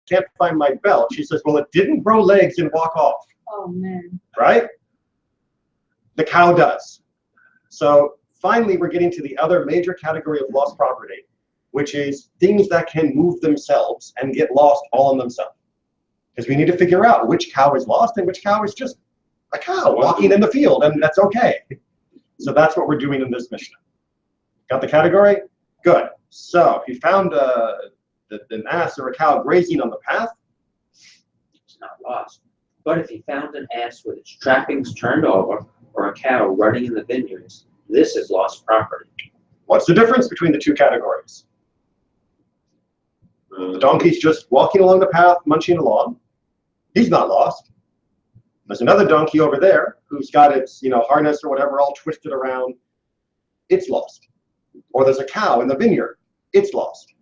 can't find my belt. She says, well, it didn't grow legs and walk off. Oh, man. Right? The cow does. So finally, we're getting to the other major category of lost property, which is things that can move themselves and get lost all on themselves. Because we need to figure out which cow is lost and which cow is just a cow walking in the field, and that's okay. So that's what we're doing in this Mishnah. Got the category? Good. So if you found an ass or a cow grazing on the path, it's not lost. But if you found an ass with its trappings turned over or a cow running in the vineyards, this is lost property. what's the difference between the two categories? The donkey's just walking along the path, munching along. He's not lost. There's another donkey over there who's got its, harness or whatever all twisted around. It's lost. Or there's a cow in the vineyard. It's lost.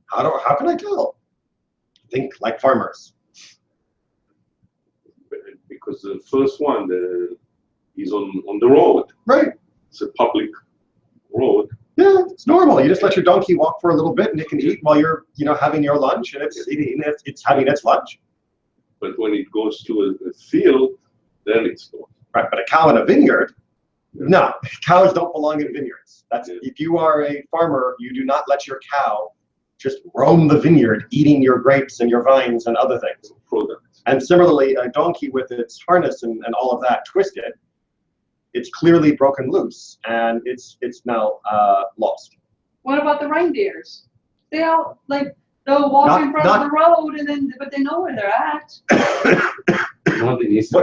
How can I tell? Think like farmers. Because the first one is on the road. Right. It's a public road. Yeah, it's normal. You just let your donkey walk for a little bit, and it can eat while you're, having your lunch, and it's having its lunch. But when it goes to a field, then it's lost. Right, but a cow in a vineyard, no, cows don't belong in vineyards. If you are a farmer, you do not let your cow just roam the vineyard, eating your grapes and your vines and other things. Product. And similarly, a donkey with its harness and all of that twisted, it's clearly broken loose, and it's now lost. What about the reindeers? They all they'll walk in front of the road, but they know where they're at.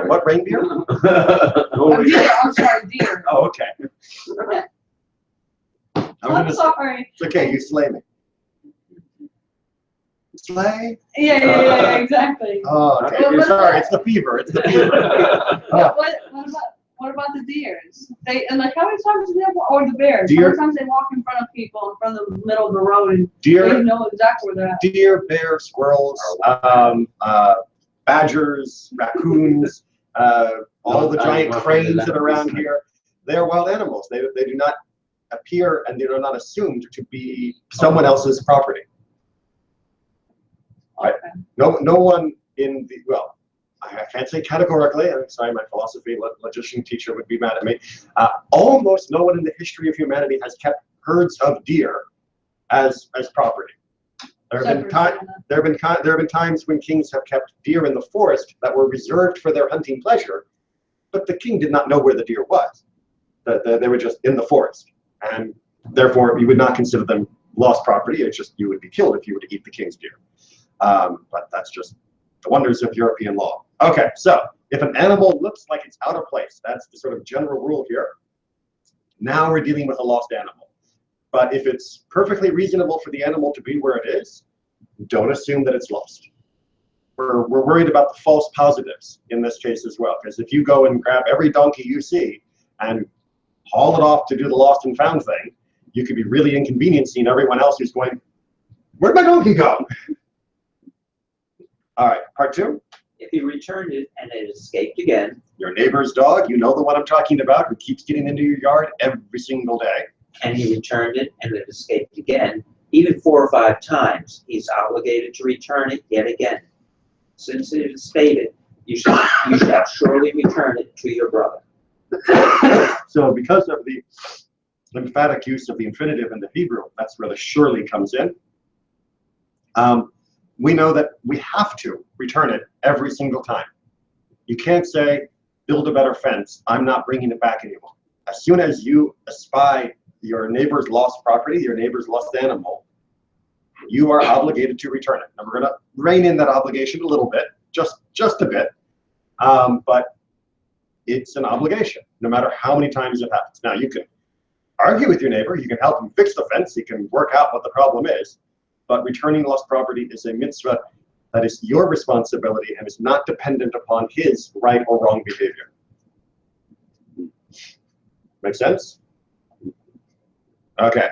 What reindeer? Deer. I'm sorry, deer. Oh, okay. I'm sorry. It's okay, you slay me. Slay? Yeah, exactly. Oh, okay. You're sorry, it's the fever. It's the fever. What about the deers? How many times do they walk, or the bears? Deer. How many times they walk in front of people, in front of the middle of the road, and Deer, they know exactly where they're at? Deer, bear, squirrels, badgers, raccoons, all the giant cranes that are around here. They are wild animals. They do not appear, and they are not assumed to be someone else's property. Right? Okay. No one in the, well, I can't say categorically. I'm sorry, my philosophy logician teacher would be mad at me. Almost no one in the history of humanity has kept herds of deer as property. There have been times when kings have kept deer in the forest that were reserved for their hunting pleasure, but the king did not know where the deer was. They were just in the forest, and therefore you would not consider them lost property. It's just you would be killed if you were to eat the king's deer. But that's just the wonders of European law. Okay, so if an animal looks like it's out of place, that's the sort of general rule here. Now we're dealing with a lost animal. But if it's perfectly reasonable for the animal to be where it is, don't assume that it's lost. We're worried about the false positives in this case as well, because if you go and grab every donkey you see and haul it off to do the lost and found thing, you could be really inconveniencing everyone else who's going, where'd my donkey go? All right, part two. If you returned it and it escaped again, Your neighbor's dog, you know the one I'm talking about, who keeps getting into your yard every single day. and he returned it and it escaped again, even 4 or 5 times, he's obligated to return it yet again. Since it is stated, you shall surely return it to your brother. So because of the emphatic use of the infinitive in the Hebrew, that's where the surely comes in. We know that we have to return it every single time. You can't say, build a better fence, I'm not bringing it back anymore. As soon as you espy your neighbor's lost property, your neighbor's lost animal, you are obligated to return it. Now we're going to rein in that obligation a little bit, just a bit, but it's an obligation, no matter how many times it happens. Now you can argue with your neighbor, you can help him fix the fence, you can work out what the problem is, but returning lost property is a mitzvah that is your responsibility and is not dependent upon his right or wrong behavior. Make sense? Okay.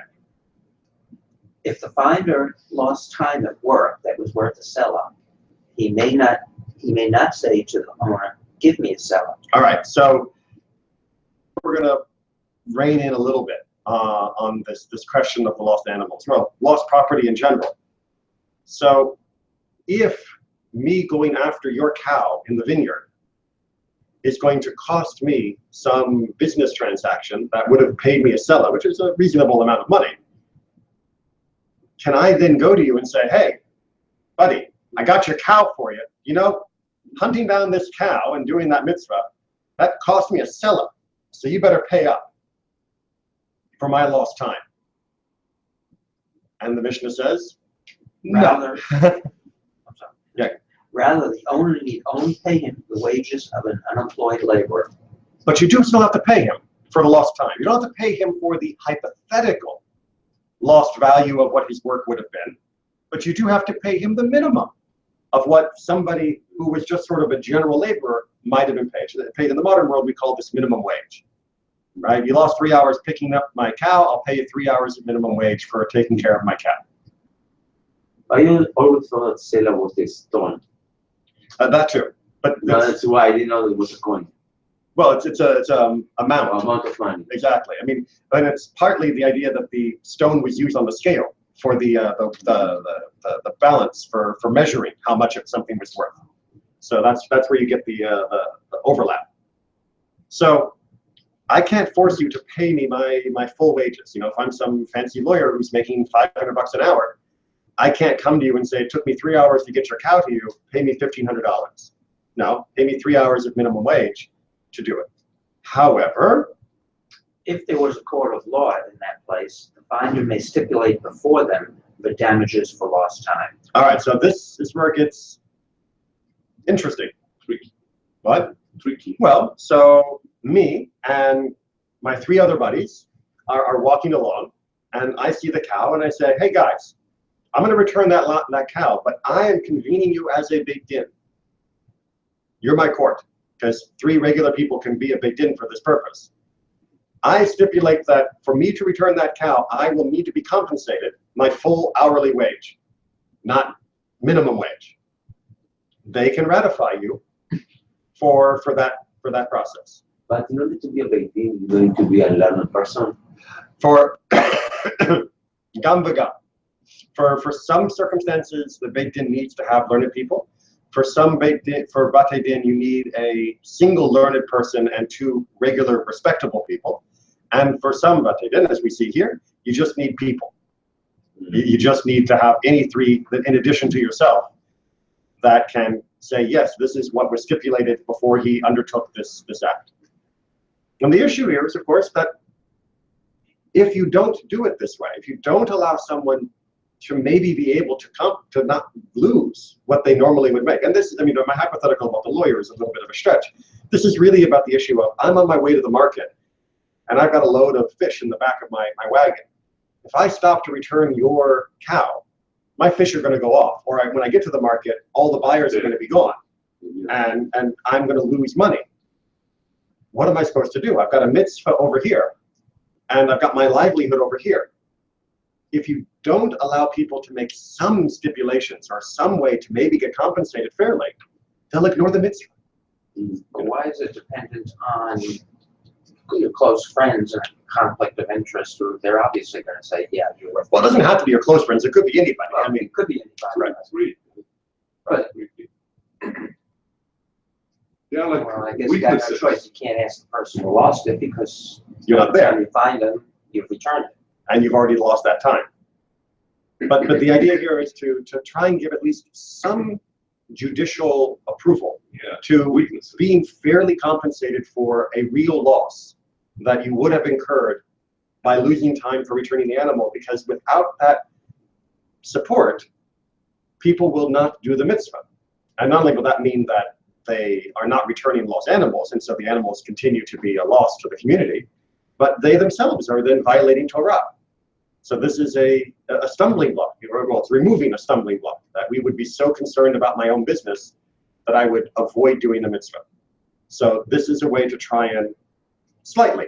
If the finder lost time at work that was worth a sell-up, he may not say to the owner, give me a sell-up. All right, so we're going to rein in a little bit on this question of the lost animals, well, lost property in general. So if me going after your cow in the vineyard is going to cost me some business transaction that would have paid me a seller, which is a reasonable amount of money, can I then go to you and say, hey, buddy, I got your cow for you. You know, hunting down this cow and doing that mitzvah, that cost me a seller. So you better pay up for my lost time. And the Mishnah says, Rather, no. I'm sorry. Yeah. Rather, the owner need only pay him the wages of an unemployed laborer. But you do still have to pay him for the lost time. You don't have to pay him for the hypothetical lost value of what his work would have been, but you do have to pay him the minimum of what somebody who was just sort of a general laborer might have been paid. In the modern world, we call this minimum wage, right? You lost 3 hours picking up my cow, I'll pay you 3 hours of minimum wage for taking care of my cow. I always thought seller was a stone. That too, but That's why I didn't know it was a coin. well, it's amount. Amount of money. Exactly. I mean, and it's partly the idea that the stone was used on the scale for the balance for measuring how much of something was worth. So that's where you get the overlap. So I can't force you to pay me my full wages. You know, if I'm some fancy lawyer who's making $500 an hour, I can't come to you and say, it took me 3 hours to get your cow to you, pay me $1,500. No, pay me 3 hours of minimum wage to do it. However, If there was a court of law in that place, the finder may stipulate before them the damages for lost time. all right, so this is where it gets interesting. Tricky. What? Tricky. Well, so me and my 3 other buddies are walking along, and I see the cow, and I say, hey guys, I'm going to return that cow, but I am convening you as a big din. You're my court, because 3 regular people can be a big din for this purpose. I stipulate that for me to return that cow, I will need to be compensated my full hourly wage, not minimum wage. They can ratify you for that process. But in order to be a big deal, you're going to be a learned person. For gam v'gam. For some circumstances, the Beit Din needs to have learned people. For some Beit Din, for Batei Din, you need a single learned person and 2 regular respectable people. And for some Batei Din, as we see here, you just need people. You just need to have any 3, in addition to yourself, that can say, yes, this is what was stipulated before he undertook this act. And the issue here is, of course, that if you don't do it this way, if you don't allow someone to maybe be able to not lose what they normally would make. And this, I mean, my hypothetical about the lawyer is a little bit of a stretch. This is really about the issue of, I'm on my way to the market, and I've got a load of fish in the back of my wagon. If I stop to return your cow, my fish are going to go off. Or when I get to the market, all the buyers are going to be gone, and I'm going to lose money. What am I supposed to do? I've got a mitzvah over here, and I've got my livelihood over here. If you don't allow people to make some stipulations or some way to maybe get compensated fairly, they'll ignore the mitzvah. But why is it dependent on your close friends and conflict of interest? Or they're obviously going to say, yeah, you're worth. Well, it doesn't have to be your close friends. It could be anybody. Well, I mean, it could be anybody. Right. Really. But Yeah, like well, I guess you got no weaknesses. choice. You can't ask the person who lost it because you're not there, when you find them, you've returned it. and you've already lost that time. But the idea here is to try and give at least some judicial approval Yeah. to Weaknesses. being fairly compensated for a real loss that you would have incurred by losing time for returning the animal, because without that support, people will not do the mitzvah. And not only will that mean that they are not returning lost animals, and so the animals continue to be a loss to the community, but they themselves are then violating Torah. So this is a stumbling block. Well, it's removing a stumbling block, that we would be so concerned about my own business that I would avoid doing the mitzvah. So this is a way to try and slightly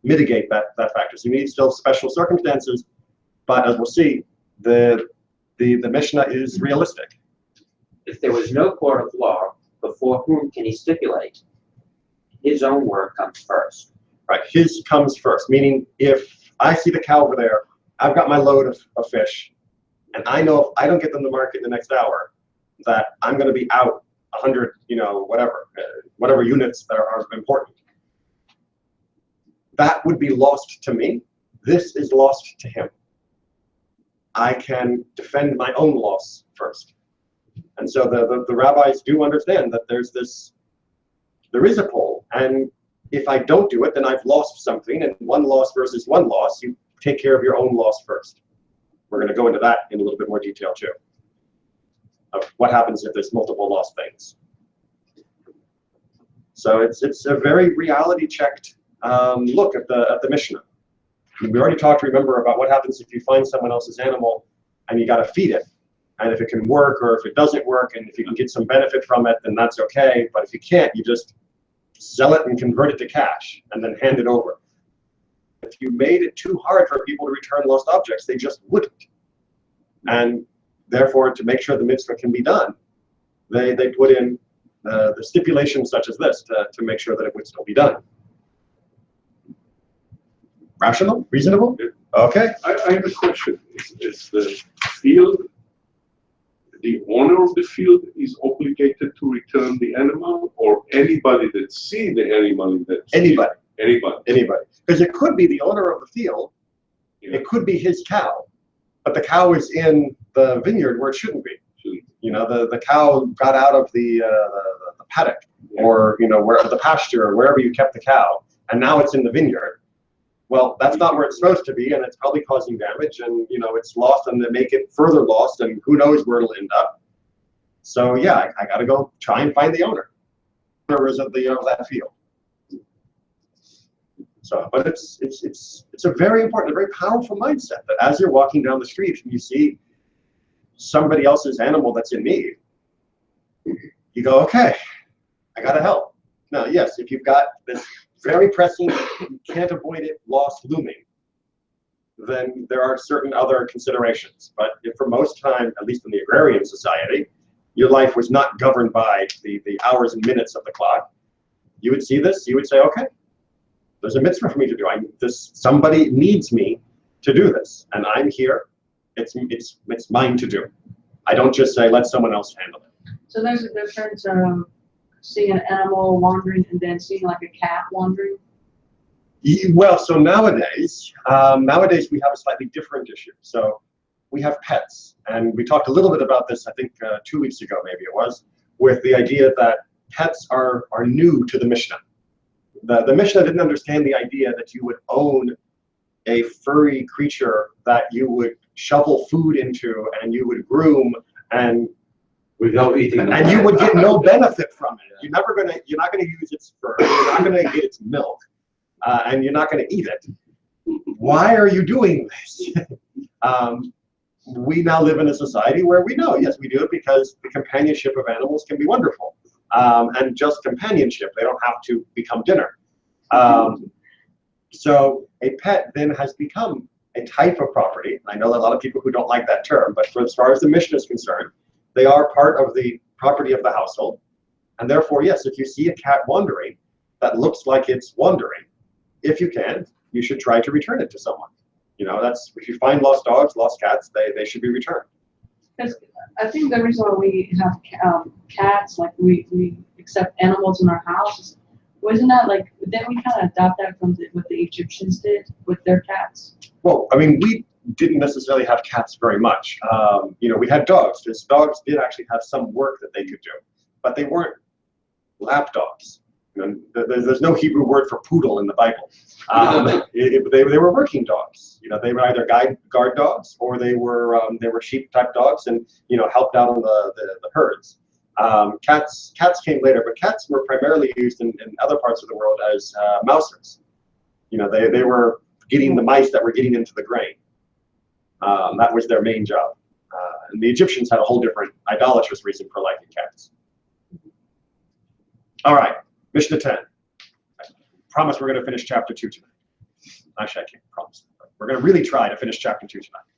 mitigate that factor. So you need still special circumstances, but as we'll see, the Mishnah is realistic. If there was no court of law, before whom can he stipulate? His own word comes first. Right, his comes first, meaning if I see the cow over there, I've got my load of fish, and I know if I don't get them to market in the next hour, that I'm going to be out 100, whatever units that are important. That would be lost to me. This is lost to him. I can defend my own loss first. And so the rabbis do understand that there is a pull. And if I don't do it, then I've lost something. And one loss versus one loss, you take care of your own loss first. We're going to go into that in a little bit more detail too, of what happens if there's multiple lost things. So it's a very reality checked look at the Mishnah. We already talked, remember, about what happens if you find someone else's animal and you got to feed it. And if it can work or if it doesn't work, and if you can get some benefit from it, then that's okay. But if you can't, you just sell it and convert it to cash and then hand it over. If you made it too hard for people to return lost objects, they just wouldn't. And therefore, to make sure the mitzvah can be done, they put in the stipulations such as this to make sure that it would still be done. Rational? Reasonable? Okay. I have a question. Is the field, the owner of the field is obligated to return the animal, or anybody that sees the animal? Anybody. Anybody. Because it could be the owner of the field, it could be his cow, but the cow is in the vineyard where it shouldn't be. The cow got out of the paddock, or where the pasture, or wherever you kept the cow, and now it's in the vineyard. Well, that's not where it's supposed to be, and it's probably causing damage, and it's lost, and they make it further lost, and who knows where it'll end up. So yeah, I got to go try and find the owner. Owner is of that field. So, but it's a very important, a very powerful mindset that as you're walking down the street and you see somebody else's animal that's in need, you go, okay, I got to help. Now, yes, if you've got this very pressing, you can't avoid it, loss looming, then there are certain other considerations. But if for most time, at least in the agrarian society, your life was not governed by the hours and minutes of the clock, you would see this, you would say, okay, there's a mitzvah for me to do. Somebody needs me to do this, and I'm here. It's mine to do. I don't just say, let someone else handle it. So there's a difference seeing an animal wandering and then seeing like a cat wandering? Well, so nowadays we have a slightly different issue. So we have pets, and we talked a little bit about this, I think 2 weeks ago, maybe it was, with the idea that pets are new to the Mishnah. The Mishnah didn't understand the idea that you would own a furry creature that you would shovel food into and you would groom and without eating, and you would get no benefit from it. You're not gonna use its fur. You're not gonna get its milk, and you're not gonna eat it. Why are you doing this? We now live in a society where we know, yes, we do it because the companionship of animals can be wonderful, and just companionship. They don't have to become dinner. So a pet then has become a type of property. I know that a lot of people who don't like that term, but as far as the Mishnah is concerned, they are part of the property of the household. And therefore, yes, if you see a cat wandering that looks like it's wandering, if you can, you should try to return it to someone. That's, if you find lost dogs, lost cats, they should be returned. Because I think the reason why we have cats, like we accept animals in our houses, wasn't that like, didn't we kind of adopt that from what the Egyptians did with their cats? Well, I mean, we didn't necessarily have cats very much. We had dogs, because dogs did actually have some work that they could do, but they weren't lap dogs. There's no Hebrew word for poodle in the Bible. They were working dogs. They were either guard dogs, or they were sheep type dogs, and helped out on the herds. Cats came later, but cats were primarily used in other parts of the world as mousers. They were getting the mice that were getting into the grain. That was their main job. And the Egyptians had a whole different idolatrous reason for liking cats. All right, Mishnah 10. I promise we're going to finish chapter 2 tonight. Actually, I can't promise. But we're going to really try to finish chapter 2 tonight.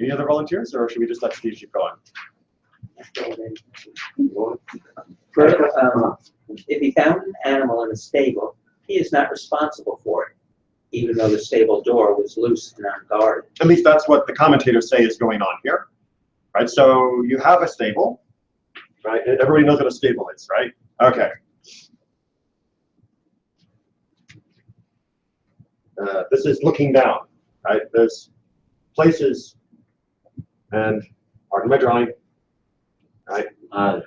Any other volunteers, or should we just let Steve keep going? If he found an animal in a stable, he is not responsible for it, even though the stable door was loose and unguarded. At least that's what the commentators say is going on here. right? So you have a stable, right? Everybody knows what a stable is, right? Okay. This is looking down, right? There's places, and pardon my drawing, right?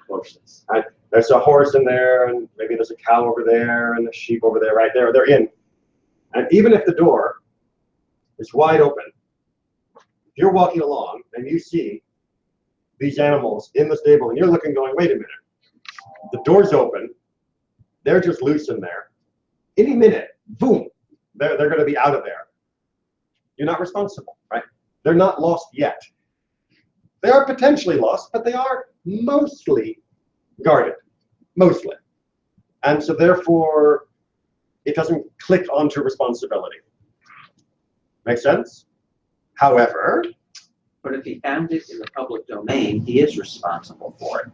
Horses. Right? There's a horse in there, and maybe there's a cow over there, and a sheep over there, right there. They're in. And even if the door is wide open, if you're walking along and you see these animals in the stable, and you're looking going, wait a minute, the door's open, they're just loose in there. Any minute, boom, they're going to be out of there. You're not responsible, right? They're not lost yet. They are potentially lost, but they are mostly guarded, mostly. And so therefore, it doesn't click onto responsibility. Make sense? However, But if he found it in the public domain, he is responsible for it.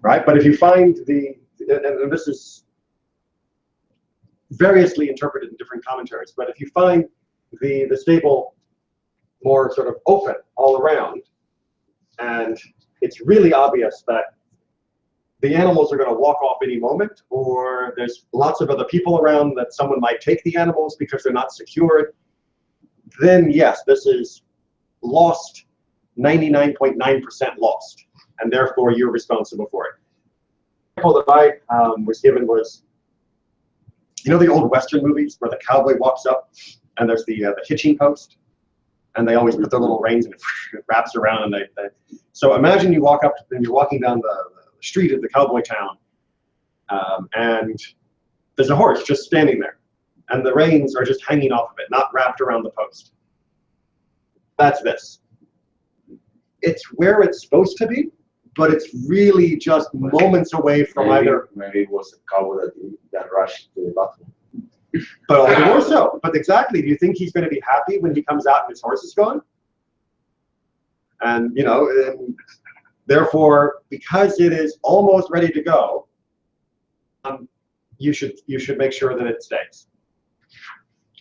right? But if you find and this is variously interpreted in different commentaries, but if you find the stable more sort of open all around, and it's really obvious that the animals are going to walk off any moment, or there's lots of other people around that someone might take the animals because they're not secured, then yes, this is lost, 99.9% lost, and therefore you're responsible for it. The example that I was given was, you know the old Western movies where the cowboy walks up and there's the hitching post, and they always put their little reins and it wraps around, and so imagine you walk up and you're walking down the street of the cowboy town, and there's a horse just standing there, and the reins are just hanging off of it, not wrapped around the post. That's this. It's where it's supposed to be, but it's really just moments away from either. Maybe it was a cow that rushed to the bathroom. But all the more so. But exactly, do you think he's going to be happy when he comes out and his horse is gone? And and therefore, because it is almost ready to go, you should make sure that it stays.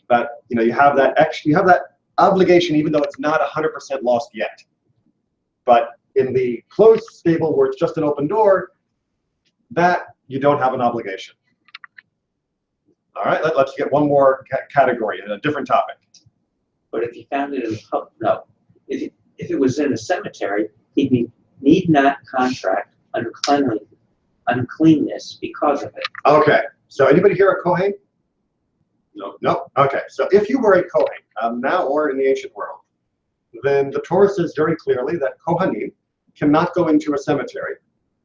But you have that obligation, even though it's not 100% lost yet. But in the closed stable where it's just an open door, that you don't have an obligation. All right, let's get one more category in a different topic. But if he found it in the public, no. If it was in a cemetery, he need not contract uncleanness because of it. Okay, so anybody here a Kohen? No. No? Okay, so if you were a Kohen, now or in the ancient world, then the Torah says very clearly that Kohanim cannot go into a cemetery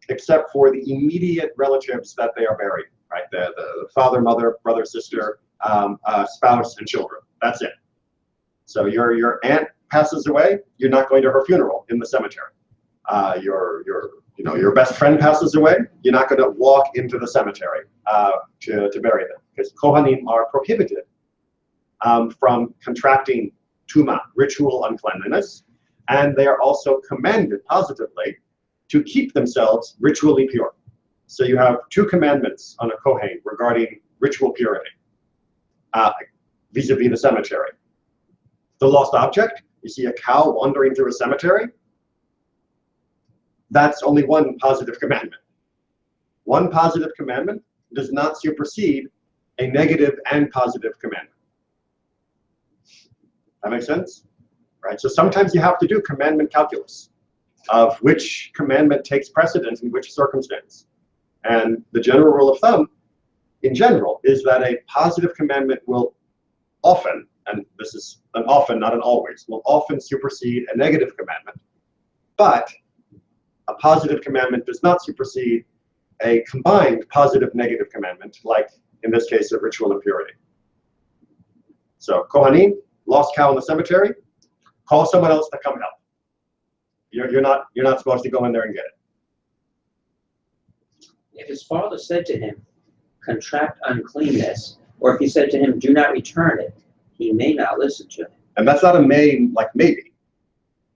except for the immediate relatives that they are buried, right? The father, mother, brother, sister, spouse, and children. That's it. So your aunt passes away, you're not going to her funeral in the cemetery. Your best friend passes away, you're not going to walk into the cemetery to bury them, because Kohanim are prohibited from contracting tuma, ritual uncleanliness, and they are also commanded positively to keep themselves ritually pure. So you have two commandments on a Kohen regarding ritual purity vis-a-vis the cemetery. The lost object, you see a cow wandering through a cemetery, that's only one positive commandment. One positive commandment does not supersede a negative and positive commandment. That makes sense? Right? So sometimes you have to do commandment calculus of which commandment takes precedence in which circumstance. And the general rule of thumb, in general, is that a positive commandment will often, and this is an often, not an always, will often supersede a negative commandment. But a positive commandment does not supersede a combined positive-negative commandment, like in this case of ritual impurity. So Kohanim, lost cow in the cemetery, call someone else to come help. You're not supposed to go in there and get it. If his father said to him, contract uncleanness, or if he said to him, do not return it, he may not listen to him. And that's not a may, like maybe.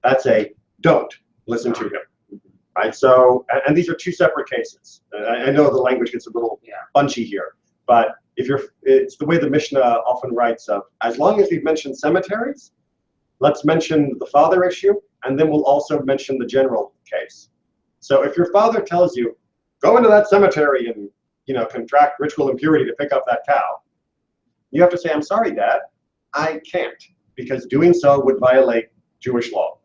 That's a don't listen to him. Right? So, and these are two separate cases. I know the language gets a little bunchy here, but it's the way the Mishnah often writes of, as long as we've mentioned cemeteries, let's mention the father issue, and then we'll also mention the general case. So if your father tells you, go into that cemetery and contract ritual impurity to pick up that cow, you have to say, I'm sorry, Dad, I can't, because doing so would violate Jewish law.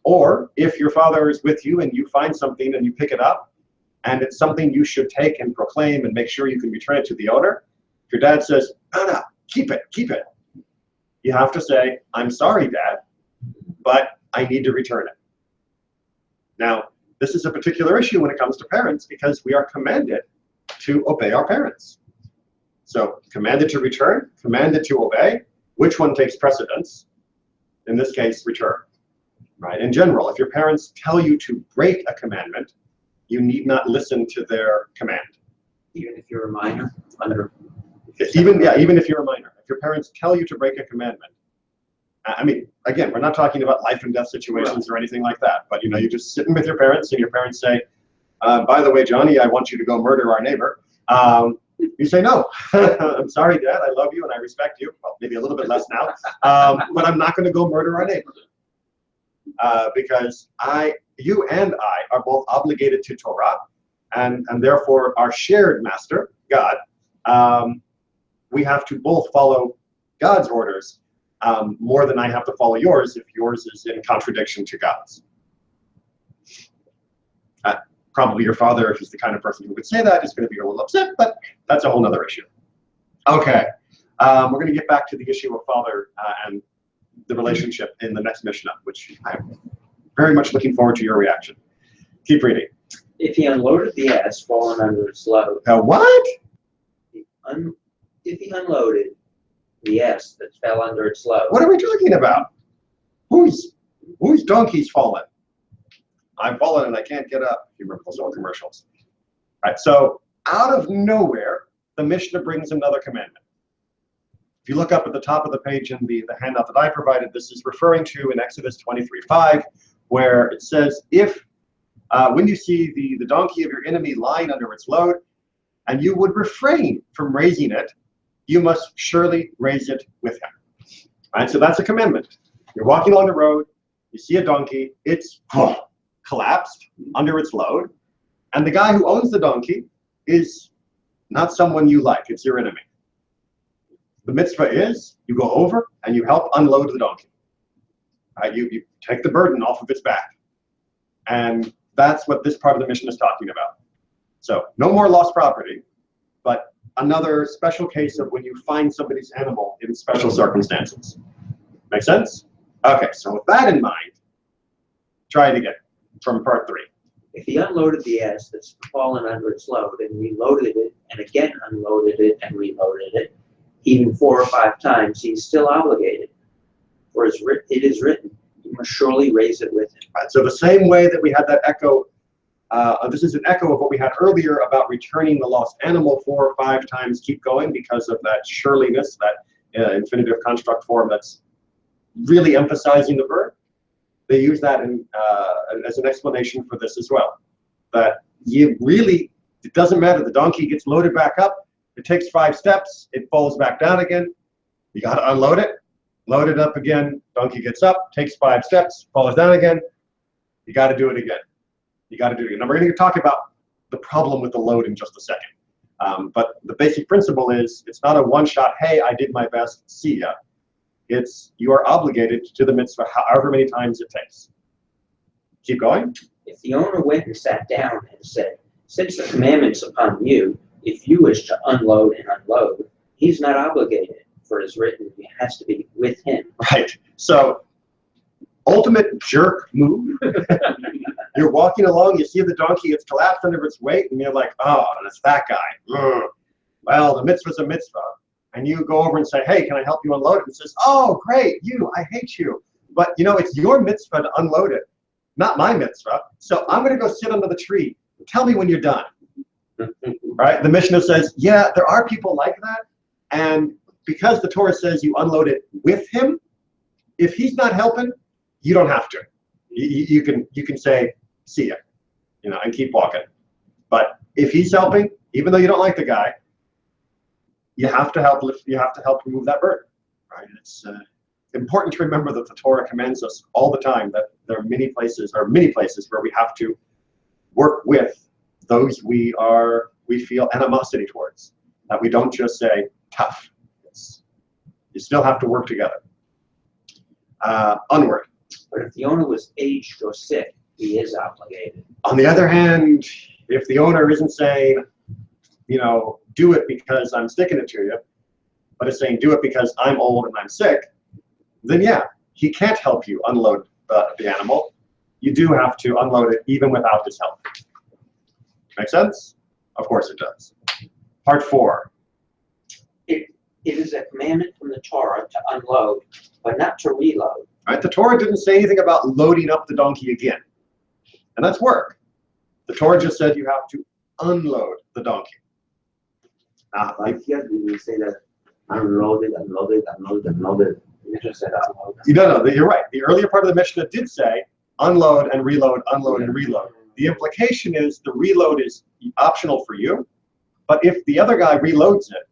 Or if your father is with you and you find something and you pick it up, and it's something you should take and proclaim and make sure you can return it to the owner, if your dad says, no, keep it, you have to say, I'm sorry, Dad, but I need to return it. Now, this is a particular issue when it comes to parents because we are commanded to obey our parents. So commanded to return, commanded to obey. Which one takes precedence? In this case, return. Right? In general, if your parents tell you to break a commandment, you need not listen to their command. Even if you're a minor, Even if you're a minor. If your parents tell you to break a commandment, I mean, again, we're not talking about life and death situations or anything like that, but you're just sitting with your parents and your parents say, by the way, Johnny, I want you to go murder our neighbor. You say, no, I'm sorry, Dad, I love you and I respect you. Well, maybe a little bit less now, but I'm not going to go murder our neighbor. Because you and I are both obligated to Torah, and therefore our shared master, God. We have to both follow God's orders more than I have to follow yours if yours is in contradiction to God's. Probably your father, if he's the kind of person who would say that, is going to be a little upset, but that's a whole other issue. Okay, we're going to get back to the issue of father and the relationship in the next Mishnah, which I'm very much looking forward to your reaction. Keep reading. if he unloaded the ass fallen under its load. What? If he unloaded the ass that fell under its load. What are we talking about? Whose donkey's fallen? I'm fallen and I can't get up. You remember those old commercials. All right, so out of nowhere, the Mishnah brings another commandment. If you look up at the top of the page in the handout that I provided, this is referring to in Exodus 23:5, where it says, if when you see the donkey of your enemy lying under its load, and you would refrain from raising it, you must surely raise it with him. All right, so that's a commandment. You're walking along the road, you see a donkey, it's collapsed under its load, and the guy who owns the donkey is not someone you like, it's your enemy. The mitzvah is you go over and you help unload the donkey. Right? You take the burden off of its back. And that's what this part of the Mishnah is talking about. So no more lost property, but another special case of when you find somebody's animal in special circumstances. Make sense? Okay, so with that in mind, try it again from part 3. If he unloaded the ass that's fallen under its load and reloaded it and again unloaded it and reloaded it, even 4 or 5 times, he's still obligated. For it is written, you must surely raise it with him. Right, so the same way that we had that echo, this is an echo of what we had earlier about returning the lost animal 4 or 5 times, keep going, because of that sureliness, that infinitive construct form that's really emphasizing the verb. They use that as an explanation for this as well. That you really, it doesn't matter, the donkey gets loaded back up, it takes 5 steps, it falls back down again, you got to unload it, load it up again, donkey gets up, takes 5 steps, falls down again, you got to do it again. You got to do it again. Now we're going to talk about the problem with the load in just a second. But the basic principle is, it's not a one-shot, hey, I did my best, see ya. It's, you are obligated to the mitzvah however many times it takes. Keep going. If the owner went and sat down and said, since the commandment's upon you, if you wish to unload and unload, he's not obligated, for it is written, it has to be with him. Right. So, ultimate jerk move. You're walking along, you see the donkey, it's collapsed under its weight, and you're like, oh, that's that guy. Well, the mitzvah's a mitzvah. And you go over and say, hey, can I help you unload it? And it says, oh, great, I hate you. But, it's your mitzvah to unload it, not my mitzvah. So I'm going to go sit under the tree. Tell me when you're done. Right? The Mishnah says, yeah, there are people like that. And because the Torah says you unload it with him, if he's not helping, you don't have to. You can say, see ya, and keep walking. But if he's helping, even though you don't like the guy, you have to help remove that burden. Right? It's important to remember that the Torah commands us all the time that there are many places where we have to work with those we feel animosity towards. That we don't just say tough. You still have to work together. Onward. But if the owner was aged or sick, he is obligated. On the other hand, if the owner isn't saying, do it because I'm sticking it to you, but is saying do it because I'm old and I'm sick, then yeah, he can't help you unload the animal. You do have to unload it even without his help. Make sense? Of course it does. Part 4. It is a commandment from the Torah to unload, but not to reload. Right? The Torah didn't say anything about loading up the donkey again. And that's work. The Torah just said you have to unload the donkey. Now, Like here, we say that unloaded. You just said unload. no, you're right. The earlier part of the Mishnah did say unload and reload, unload and reload. The implication is the reload is optional for you, but if the other guy reloads it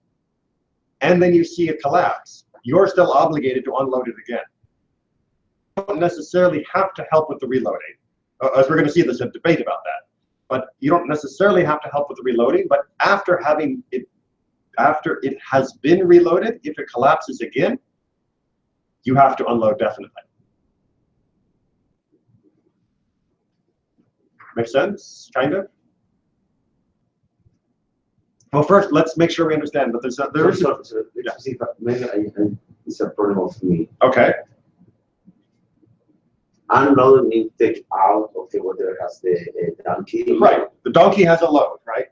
and then you see it collapse, you're still obligated to unload it again. You don't necessarily have to help with the reloading. As we're going to see, there's a debate about that. But you don't necessarily have to help with the reloading, but after it has been reloaded, if it collapses again, you have to unload definitely. Make sense? Kind of? Well, first, let's make sure we understand that Maybe it's a problem of me. Okay. Unload means take out of the whatever has the donkey. Right. The donkey has a load, right?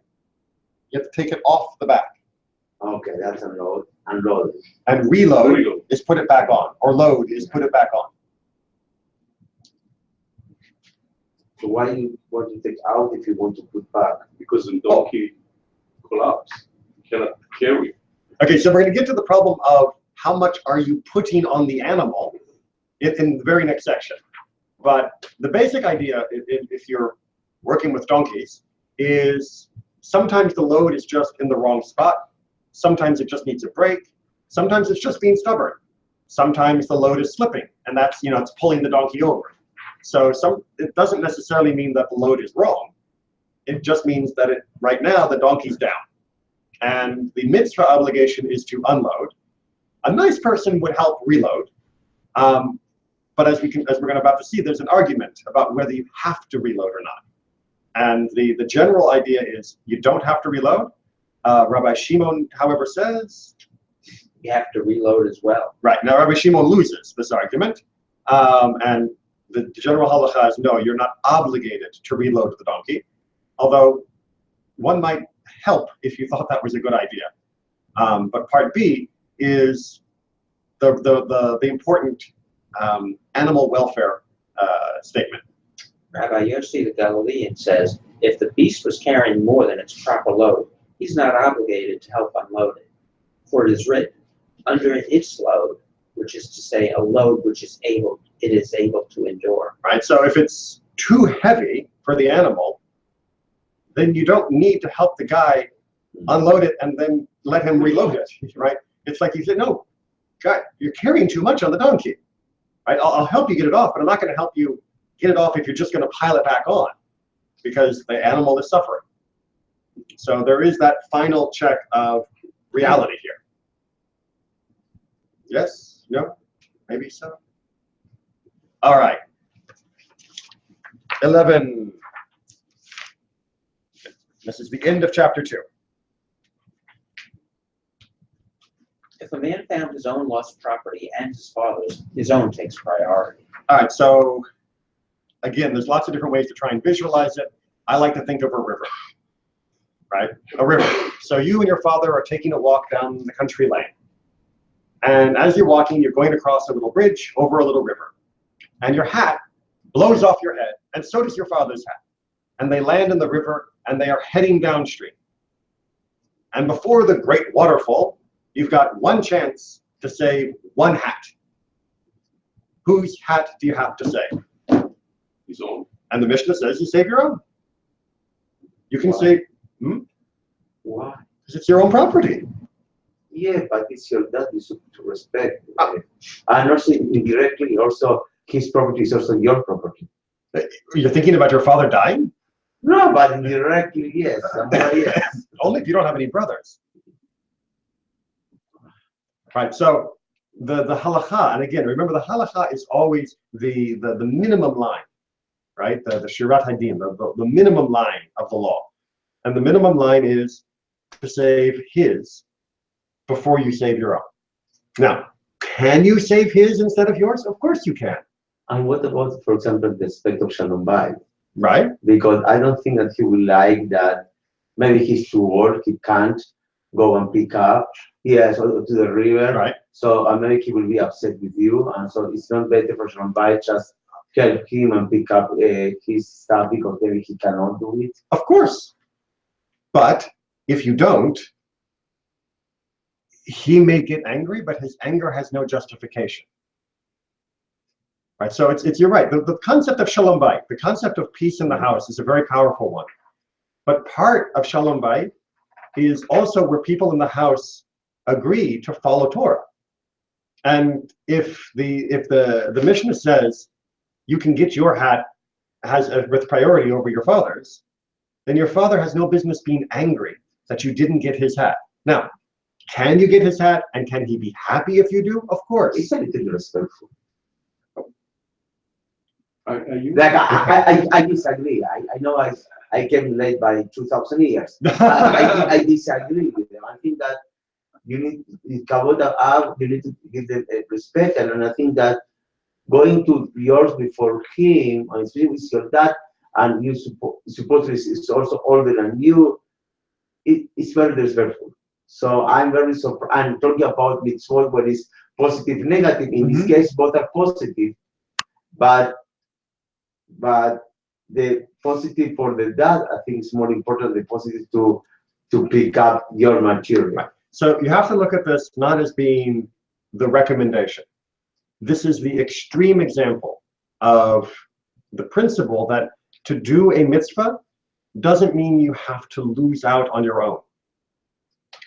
You have to take it off the back. Okay, that's unload. Unload. And reload is put it back on, or load is put it back on. So why you want to take out if you want to put back? Because the donkey collapse. You cannot carry. Okay, so we're going to get to the problem of how much are you putting on the animal in the very next section. But the basic idea, if you're working with donkeys, is sometimes the load is just in the wrong spot. Sometimes it just needs a break. Sometimes it's just being stubborn. Sometimes the load is slipping, and that's, it's pulling the donkey over. So it doesn't necessarily mean that the load is wrong. It just means that right now the donkey's down. And the mitzvah obligation is to unload. A nice person would help reload. But as we're about to see, there's an argument about whether you have to reload or not. And the general idea is you don't have to reload. Rabbi Shimon, however, says You have to reload as well. right. Now Rabbi Shimon loses this argument, and the general halacha is no, you're not obligated to reload the donkey. Although one might help if you thought that was a good idea. But part B is the important animal welfare statement. Rabbi Yossi the Galilean says, if the beast was carrying more than its proper load, he's not obligated to help unload it. For it is written, under its load, which is to say a load which it is able to endure. Right. So if it's too heavy for the animal, then you don't need to help the guy unload it and then let him reload it. Right. It's like you said, no, guy, you're carrying too much on the donkey. Right. I'll help you get it off, but I'm not going to help you get it off if you're just going to pile it back on, because the animal is suffering. So there is that final check of reality here. Yes? No? Maybe so? All right. 11. This is the end of chapter 2. If a man found his own lost property and his father's, his own takes priority. All right, so again, there's lots of different ways to try and visualize it. I like to think of a river, right? A river. So you and your father are taking a walk down the country lane. And as you're walking, you're going to cross a little bridge over a little river. And your hat blows off your head, and so does your father's hat. And they land in the river, and they are heading downstream. And before the great waterfall, you've got one chance to save one hat. Whose hat do you have to save? His own. And the Mishnah says you save your own. You can Why? save, Why? because it's your own property. Yeah, but it's your dad you should to respect. And also indirectly, also his property is also your property. You're thinking about your father dying? No, but indirectly, yes. Somehow, yes. Only if you don't have any brothers. Right, so the halakha, and again, remember the halakha is always the minimum line, right? The shirat hadin, the minimum line of the law. And the minimum line is to save his before you save your own. Now, can you save his instead of yours? Of course you can. And what about, for example, the aspect of Shalom Bayit? Right? Because I don't think that he will like that. Maybe he's to work, he can't go and pick up. He has to the river. Right. So maybe he will be upset with you. And so it's not better for Shalom Bayit just help him and pick up his stuff because maybe he cannot do it. Of course. But if you don't, he may get angry, but his anger has no justification. Right, so it's you're right. The concept of shalom bayit, the concept of peace in the house, is a very powerful one. But part of shalom bayit is also where people in the house agree to follow Torah. And if the Mishnah says you can get your hat with priority over your father's, then your father has no business being angry that you didn't get his hat. Now, can you get his hat, and can he be happy if you do? Of course. It's a little respectful. Like I disagree. I know I came late by 2,000 years. I disagree with them. I think that you need you need to give them respect, and I think going to yours before him, and especially with your dad, and you supposedly is also older than you, it's very disrespectful. So I'm very surprised. I'm talking about mitzvot where it's positive, negative. In this case, both are positive, but the positive for the dad, I think, is more important than the positive to pick up your material. Right. So you have to look at this not as being the recommendation. This is the extreme example of the principle that to do a mitzvah doesn't mean you have to lose out on your own.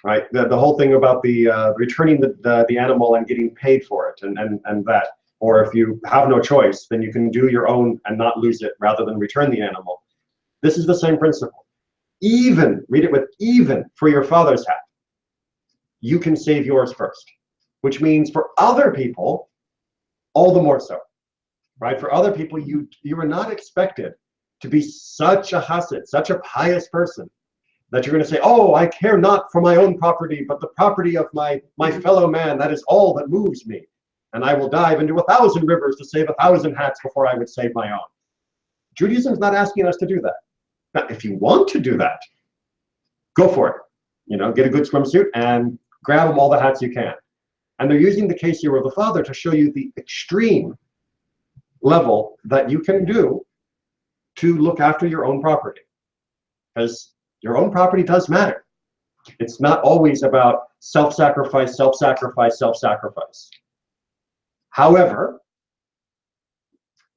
Right? The whole thing about the returning the animal and getting paid for it and that. Or if you have no choice, then you can do your own and not lose it rather than return the animal. This is the same principle. Read it with even for your father's hat, you can save yours first, which means for other people, all the more so, right? For other people, you are not expected to be such a hasid, such a pious person, that you're going to say, oh, I care not for my own property, but the property of my fellow man, that is all that moves me. And I will dive into 1,000 rivers to save 1,000 hats before I would save my own. Judaism is not asking us to do that. Now, if you want to do that, go for it. You know, get a good swimsuit and grab them all the hats you can. And they're using the case here of the father to show you the extreme level that you can do to look after your own property. Because your own property does matter. It's not always about self-sacrifice, self-sacrifice, self-sacrifice. However,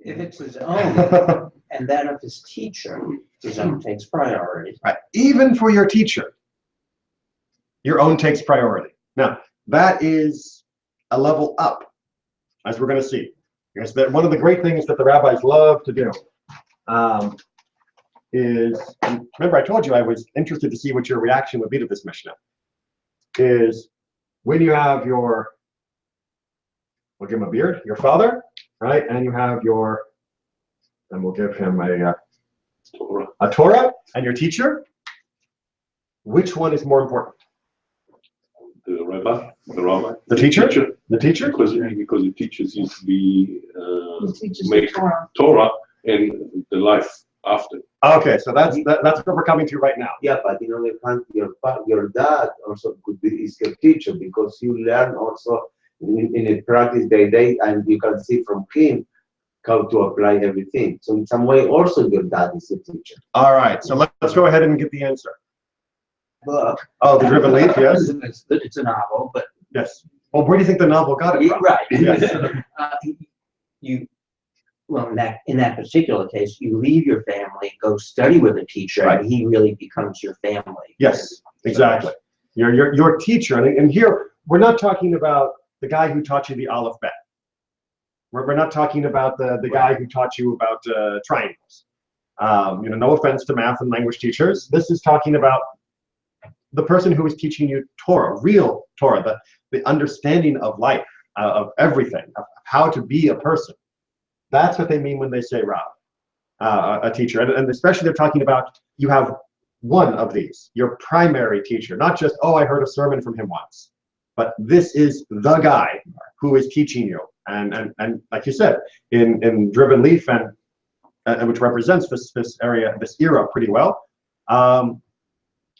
if it's his own and that of his teacher, his own takes priority. right, even for your teacher, your own takes priority. Now, that is a level up, as we're going to see. Because one of the great things that the rabbis love to do is, remember I told you I was interested to see what your reaction would be to this Mishnah, is when you have your, we'll give him a beard, your father, right? And you have and we'll give him a Torah and your teacher. Which one is more important? The rabbi, The teacher? The teacher? Because the teachers used to be He teaches make the Torah. Torah and the life after. Okay, so that's what we're coming to right now. Yeah, but in other hand, your dad also could be is your teacher because you learn also in a practice day, and you can see from him how to apply everything. So in some way, also your dad is a teacher. All right, so let's go ahead and get the answer. Book. Oh, The Driven Leaf, yes. It's a novel, but Yes. Well, where do you think the novel got it from? right. Yes. Well, in that particular case, you leave your family, go study with a teacher, Right. and he really becomes your family. Yes, exactly. Your teacher, and here we're not talking about the guy who taught you the aleph bet. We're not talking about the guy who taught you about triangles. No offense to math and language teachers. This is talking about the person who is teaching you Torah, real Torah, the understanding of life, of everything, of how to be a person. That's what they mean when they say Rav, a teacher. And especially they're talking about you have one of these, your primary teacher, not just, oh, I heard a sermon from him once, but this is the guy who is teaching you. And like you said, in Driven Leaf, and which represents this era pretty well,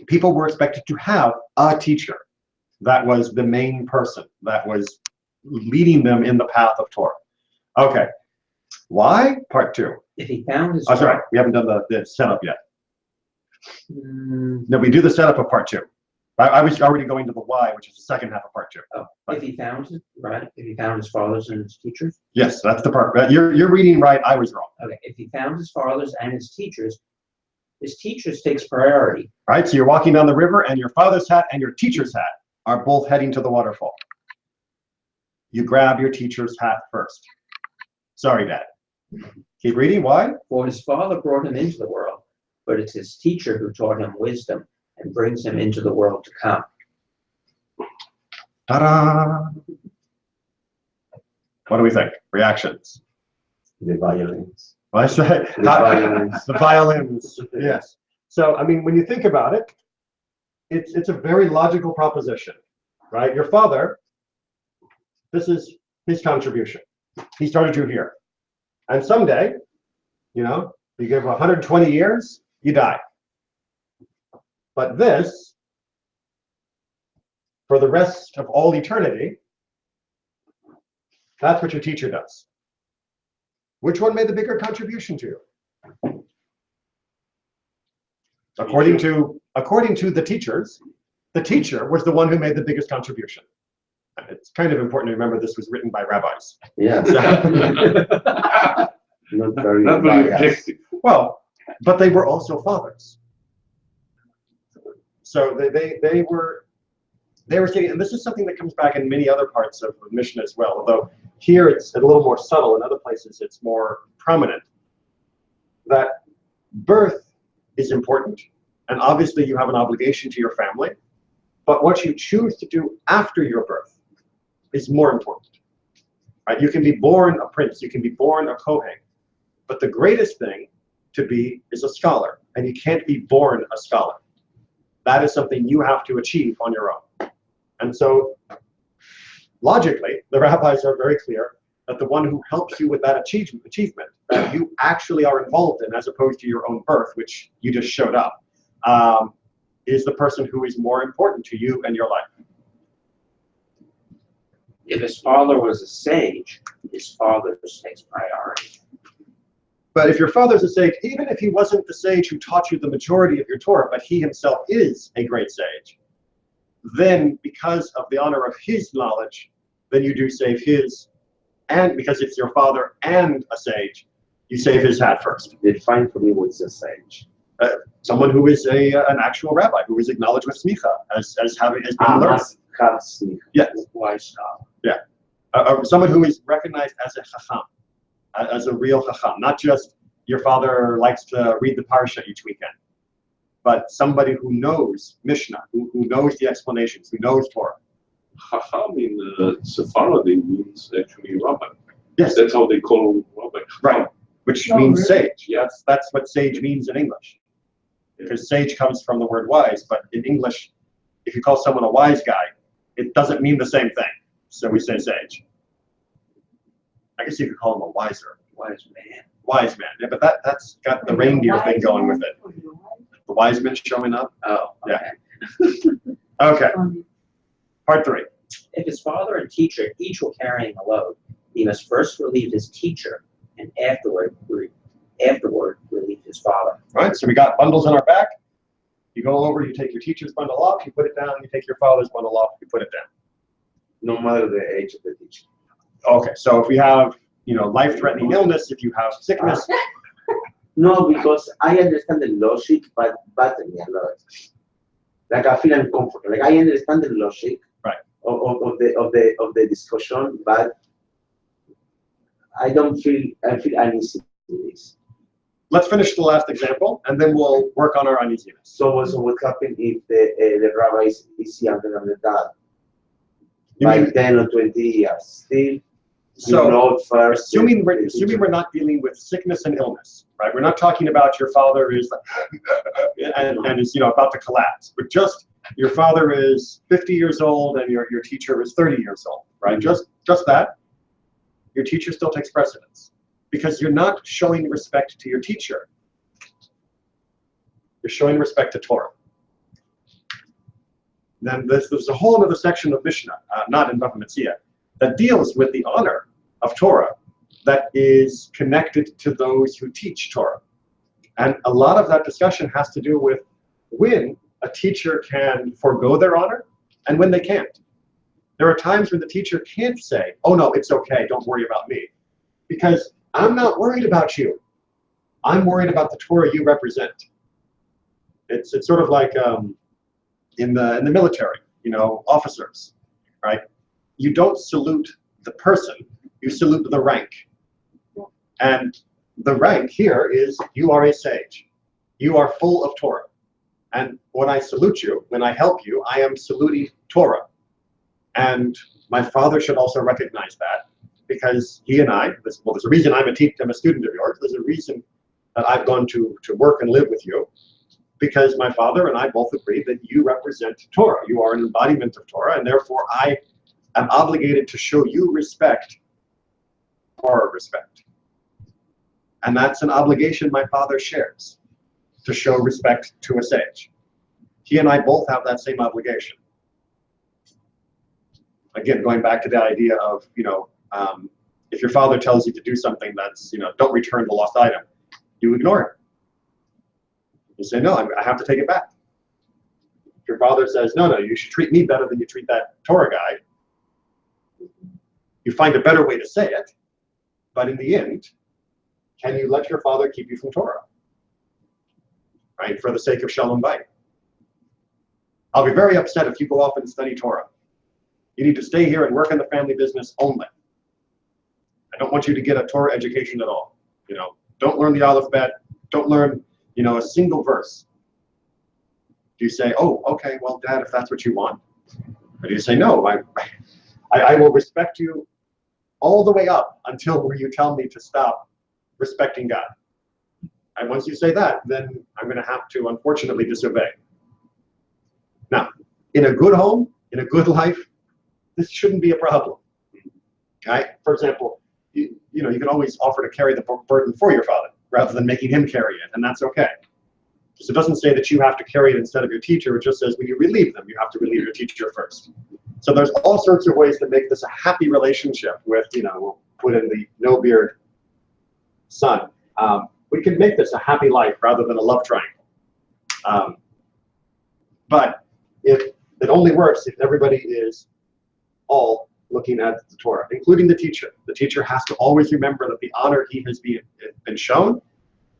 people were expected to have a teacher that was the main person, that was leading them in the path of Torah. Okay, why? Part 2. If he found his Oh, sorry, we haven't done the setup yet. No, we do the setup of part 2. I was already going to the why, which is the second half of part 2. Oh, if he found his fathers and his teachers. Yes, that's the part. You're reading right. I was wrong. Okay, if he found his fathers and his teachers takes priority. Right. So you're walking down the river, and your father's hat and your teacher's hat are both heading to the waterfall. You grab your teacher's hat first. Sorry, Dad. Keep reading. Why? For his father brought him into the world, but it's his teacher who taught him wisdom and brings him into the world to come. Ta-da! What do we think? Reactions? The violins. Well, I say The violins. the violins. Yes. So, I mean, when you think about it, it's a very logical proposition, right? Your father, this is his contribution. He started you here. And someday, you give 120 years, you die. But this, for the rest of all eternity, that's what your teacher does. Which one made the bigger contribution to you? According to the teachers, the teacher was the one who made the biggest contribution. And it's kind of important to remember this was written by rabbis. Yeah. Not very Not very biased. objective. Well, but they were also fathers. So they were saying, and this is something that comes back in many other parts of Mishnah as well, although here it's a little more subtle, in other places it's more prominent, that birth is important, and obviously you have an obligation to your family, but what you choose to do after your birth is more important. Right? You can be born a prince, you can be born a Kohen, but the greatest thing to be is a scholar, and you can't be born a scholar. That is something you have to achieve on your own. And so, logically, the rabbis are very clear that the one who helps you with that achievement that you actually are involved in, as opposed to your own birth, which you just showed up, is the person who is more important to you and your life. If his father was a sage, his father's takes priority. But if your father's a sage, even if he wasn't the sage who taught you the majority of your Torah, but he himself is a great sage, then because of the honor of his knowledge, then you do save his, and because it's your father and a sage, you save his hat first. Define for me what's a sage. Someone who is an actual rabbi, who is acknowledged with smicha as being learned. Have sneak. Yes. Wise scholar. Someone who is recognized as a chacham, as a real chacham, not just your father likes to read the parsha each weekend, but somebody who knows Mishnah, who knows the explanations, who knows Torah. Chacham in Sephardi means actually rabbi. Yes, That's how they call rabbi. right, which Oh, means really? sage. That's what sage means in English. Because sage comes from the word wise, but in English, if you call someone a wise guy, it doesn't mean the same thing. So we say sage. I guess you could call him a wiser. Wise man. Wise man. Yeah, but that's got the reindeer thing going with it. The wise men showing up. Oh, okay. Yeah. Okay, part 3. If his father and teacher each were carrying a load, he must first relieve his teacher and afterward relieve his father. All right, so we got bundles on our back. You go over, you take your teacher's bundle off, you put it down, you take your father's bundle off, you put it down. No matter the age of the teacher. Okay, so if we have, life-threatening illness, if you have sickness, No, because I understand the logic, but botany a lot. like I feel uncomfortable. Like I understand the logic Right. of the discussion, but I feel uneasy with this. Let's finish the last example, and then we'll work on our uneasiness. So also what happens if the rabbi is younger than the dad? You By mean- 10 or 20 years, still So, you know first. assuming we're not dealing with sickness and illness, right? We're not talking about your father is and is about to collapse, but just your father is 50 years old and your teacher is 30 years old, right? Just that. Your teacher still takes precedence because you're not showing respect to your teacher. You're showing respect to Torah. Then there's a whole other section of Mishnah, not in Bava Metzia, that deals with the honor of Torah that is connected to those who teach Torah. And a lot of that discussion has to do with when a teacher can forego their honor and when they can't. There are times when the teacher can't say, oh no, it's okay, don't worry about me. Because I'm not worried about you. I'm worried about the Torah you represent. It's sort of like in the military, officers, right? You don't salute the person, you salute the rank. And the rank here is you are a sage. You are full of Torah. And when I salute you, when I help you, I am saluting Torah. And my father should also recognize that because he and I, there's a reason I'm a student of yours. There's a reason that I've gone to work and live with you because my father and I both agree that you represent Torah. You are an embodiment of Torah, and therefore I am obligated to show you respect, Torah respect. And that's an obligation my father shares, to show respect to a sage. He and I both have that same obligation. Again, going back to the idea of, if your father tells you to do something that's, don't return the lost item, you ignore it. You say, no, I have to take it back. If your father says, no, you should treat me better than you treat that Torah guy, you find a better way to say it, but in the end, can you let your father keep you from Torah? Right, for the sake of Shalom Bayit. I'll be very upset if you go off and study Torah. You need to stay here and work in the family business only. I don't want you to get a Torah education at all. Don't learn the alphabet. Don't learn, a single verse. Do you say, oh, okay, well, Dad, if that's what you want? Or do you say, no, I will respect you all the way up until where you tell me to stop respecting God. And once you say that, then I'm going to have to, unfortunately, disobey. Now, in a good home, in a good life, this shouldn't be a problem. Okay? For example, you can always offer to carry the burden for your father rather than making him carry it, and that's okay. So it doesn't say that you have to carry it instead of your teacher. It just says when you relieve them, you have to relieve your teacher first. So there's all sorts of ways to make this a happy relationship with, we'll put in the no beard son. We can make this a happy life rather than a love triangle. But it only works if everybody is all looking at the Torah, including the teacher. The teacher has to always remember that the honor he has been shown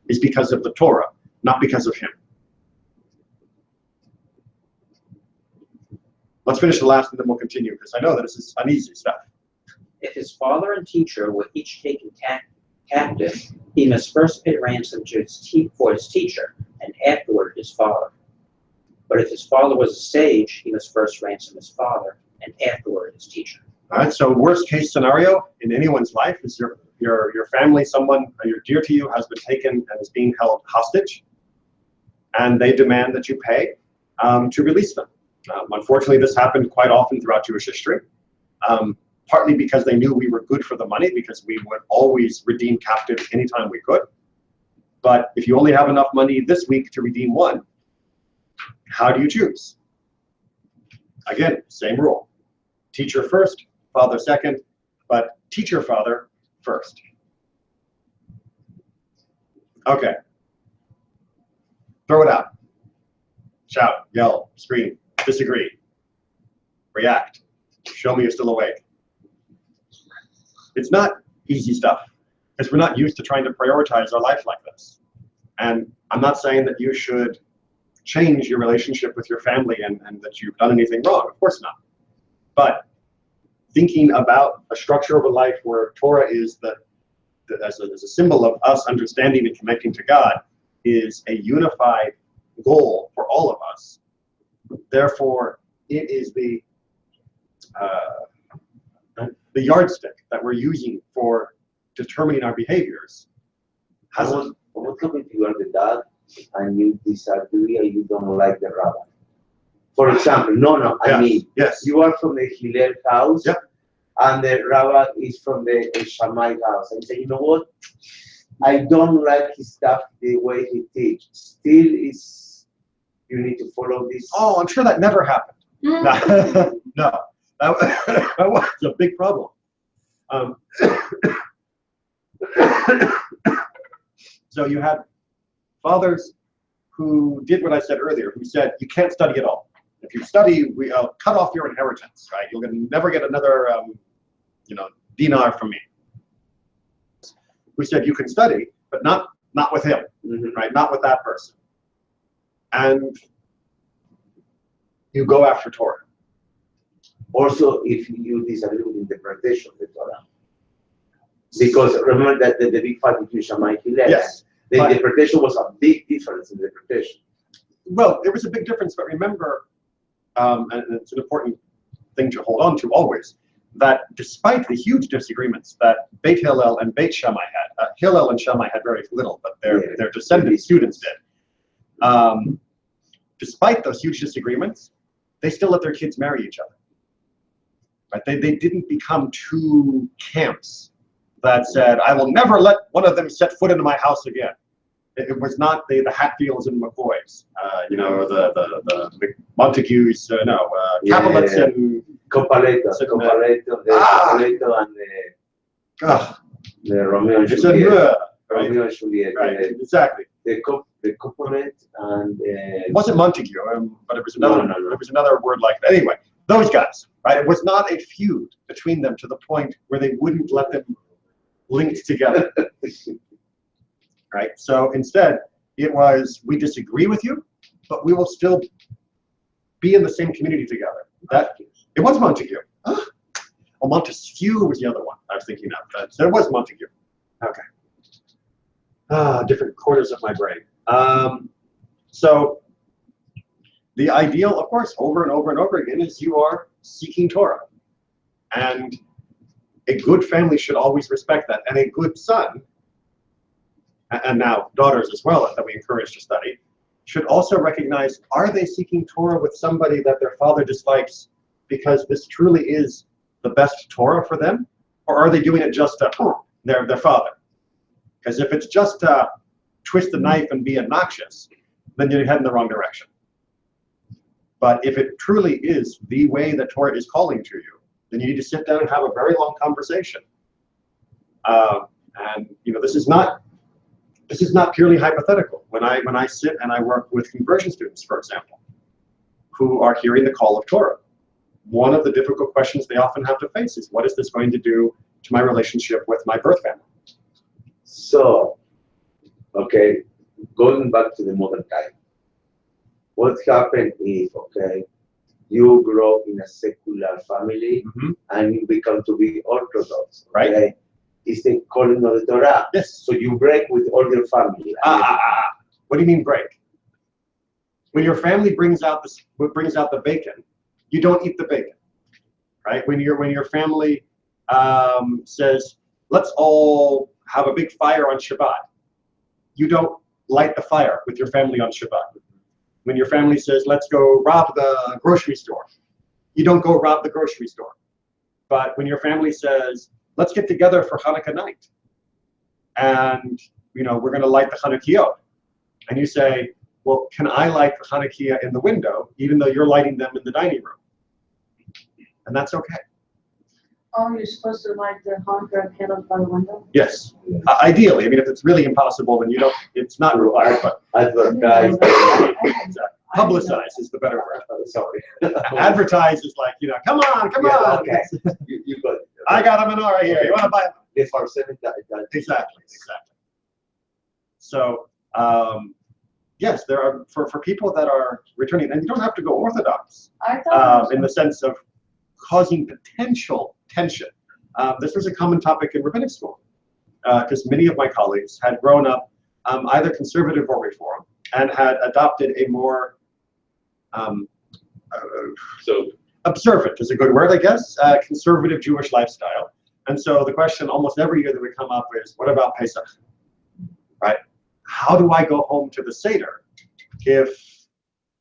is because of the Torah, not because of him. Let's finish the last and then we'll continue because I know that this is uneasy stuff. If his father and teacher were each taken captive, he must first pay ransom for his teacher and afterward his father. But if his father was a sage, he must first ransom his father and afterward his teacher. All right, so worst case scenario in anyone's life is your family, someone you're dear to you has been taken and is being held hostage, and they demand that you pay to release them. Unfortunately, this happened quite often throughout Jewish history, partly because they knew we were good for the money, because we would always redeem captives anytime we could. But if you only have enough money this week to redeem one, how do you choose? Again, same rule. Teacher first, father second, but teacher father first. Okay. Throw it out. Shout, yell, scream, disagree, react, show me you're still awake. It's not easy stuff because we're not used to trying to prioritize our life like this. And I'm not saying that you should change your relationship with your family and that you've done anything wrong. Of course not. But thinking about a structure of a life where Torah is as a symbol of us understanding and connecting to God is a unified goal for all of us. Therefore, it is the yardstick that we're using for determining our behaviors. What if you are the dad and you disagree and you don't like the rabbi? For example, I mean, yes. you are from the Hillel house, Yep. and the rabbi is from the Shammai house. And you say, you know what? I don't like his stuff, the way he teaches. Still, you need to follow this. Oh, I'm sure that never happened. No, that was a big problem. So you had fathers who did what I said earlier, who said, you can't study at all. If you study, we'll cut off your inheritance, right? You'll never get another, dinar from me. Who said you can study, but not with him, right? Not with that person. And you go after Torah. Also, if you disagree with interpretation of the Torah. Because remember that the big fight between Shammai and Hillel. Yes. The interpretation was a big difference in the interpretation. Well, there was a big difference, but remember, and it's an important thing to hold on to always, that despite the huge disagreements that Beit Hillel and Beit Shammai had, Hillel and Shammai had very little, but their descendant students did. Despite those huge disagreements, they still let their kids marry each other. Right? They didn't become two camps that said, I will never let one of them set foot into my house again. It was not the Hatfields and McCoys, the Montagues, Capulets and Capuleto and the Romeo and Juliet. Romeo and Juliet. Right, exactly. The Capulet and it wasn't Montague, but it was another. No. It was another word like that. Anyway, those guys, right? It was not a feud between them to the point where they wouldn't let them linked together. Right? So instead, it was, we disagree with you, but we will still be in the same community together. It was Montague. Well, Montesquieu was the other one I was thinking of. So it was Montague. Okay. Different corners of my brain. So the ideal, of course, over and over and over again, is you are seeking Torah. And a good family should always respect that. And a good son, and now daughters as well, that we encourage to study, should also recognize, are they seeking Torah with somebody that their father dislikes because this truly is the best Torah for them? Or are they doing it just to their father? Because if it's just to twist the knife and be obnoxious, then you're heading the wrong direction. But if it truly is the way that Torah is calling to you, then you need to sit down and have a very long conversation. And this is not purely hypothetical. When I sit and I work with conversion students, for example, who are hearing the call of Torah, one of the difficult questions they often have to face is, what is this going to do to my relationship with my birth family? So, okay, going back to the modern time, what happened if, you grow in a secular family and you become to be Orthodox, right? Okay? It's the calling of the Torah. Yes. So you break with all your family. What do you mean break? When your family brings out the bacon, you don't eat the bacon, right? When your family says, let's all have a big fire on Shabbat, you don't light the fire with your family on Shabbat. When your family says, let's go rob the grocery store, you don't go rob the grocery store. But when your family says, let's get together for Hanukkah night, and we're going to light the Hanukkah, and you say, well, can I light the Hanukkah in the window, even though you're lighting them in the dining room? And that's okay. Oh, you're supposed to light the Hanukkah candles by the window? Yes. Ideally, if it's really impossible, then it's not required, but Advertise. publicize is the better word. Sorry. Advertise is like, come on. Okay. You got it. I got a menorah here. You want to buy them? The for 7 Exactly. So yes, there are for people that are returning, and you don't have to go Orthodox I thought in the sense of causing potential tension. This was a common topic in rabbinic school because many of my colleagues had grown up either conservative or reform and had adopted a more So observant is a good word, I guess, conservative Jewish lifestyle. And so the question almost every year that we come up is, what about Pesach? Right? How do I go home to the Seder if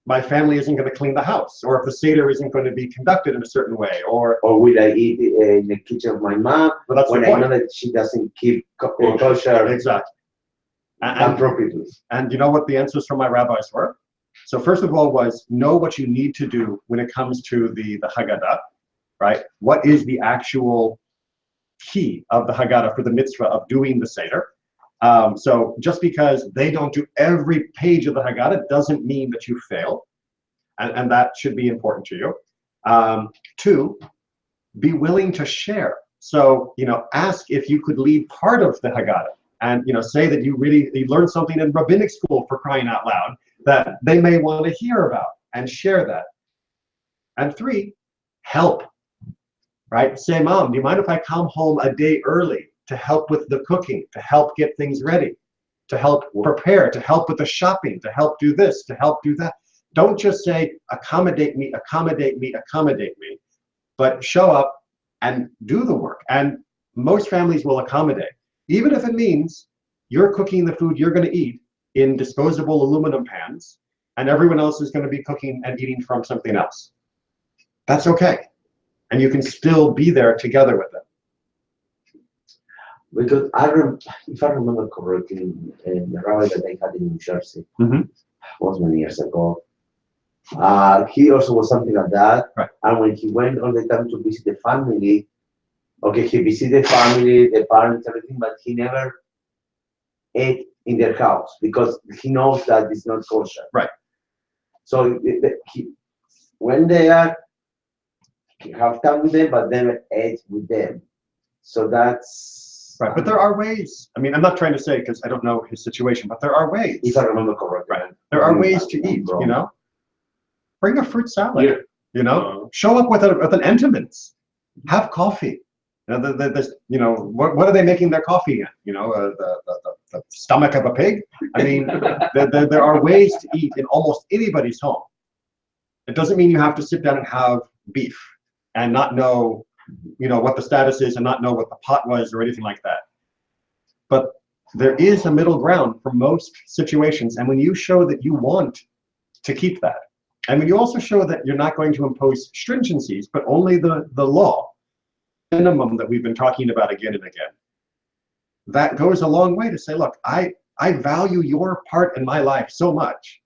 my family isn't going to clean the house, or if the Seder isn't going to be conducted in a certain way, or will I eat in the kitchen of my mom well, that's when the I point. know that she doesn't keep kosher Exactly. And appropriately? And you know what the answers from my rabbis were? So first of all was know what you need to do when it comes to the Haggadah, right? What is the actual key of the Haggadah for the mitzvah of doing the Seder? So just because they don't do every page of the Haggadah doesn't mean that you fail. And that should be important to you. Two, be willing to share. So, ask if you could lead part of the Haggadah. And say that you learned something in rabbinic school, for crying out loud, that they may want to hear about, and share that. And three, help, right? Say, Mom, do you mind if I come home a day early to help with the cooking, to help get things ready, to help prepare, to help with the shopping, to help do this, to help do that? Don't just say, accommodate me, accommodate me, accommodate me, but show up and do the work. And most families will accommodate, even if it means you're cooking the food you're going to eat in disposable aluminum pans, and everyone else is going to be cooking and eating from something else. That's okay. And you can still be there together with them. Because if I remember correctly, the rabbi that I had in New Jersey, was many years ago, he also was something like that. Right. And when he went all the time to visit the family, okay, he visited the family, the parents, everything, but he never ate in their house because he knows that it's not kosher. Right. So he went there, he have time with them, but never ate with them. So that's right. But there are ways. I mean, I'm not trying to say because I don't know his situation, but there are ways. If I remember correctly. Right. There are ways to eat. Bring a fruit salad. Yeah. Show up with an Entenmann's. Have coffee. What are they making their coffee in? The stomach of a pig? I mean, there are ways to eat in almost anybody's home. It doesn't mean you have to sit down and have beef and not know, what the status is and not know what the pot was or anything like that. But there is a middle ground for most situations. And when you show that you want to keep that, and when you also show that you're not going to impose stringencies, but only the law, minimum that we've been talking about again and again, that goes a long way to say, look, I value your part in my life so much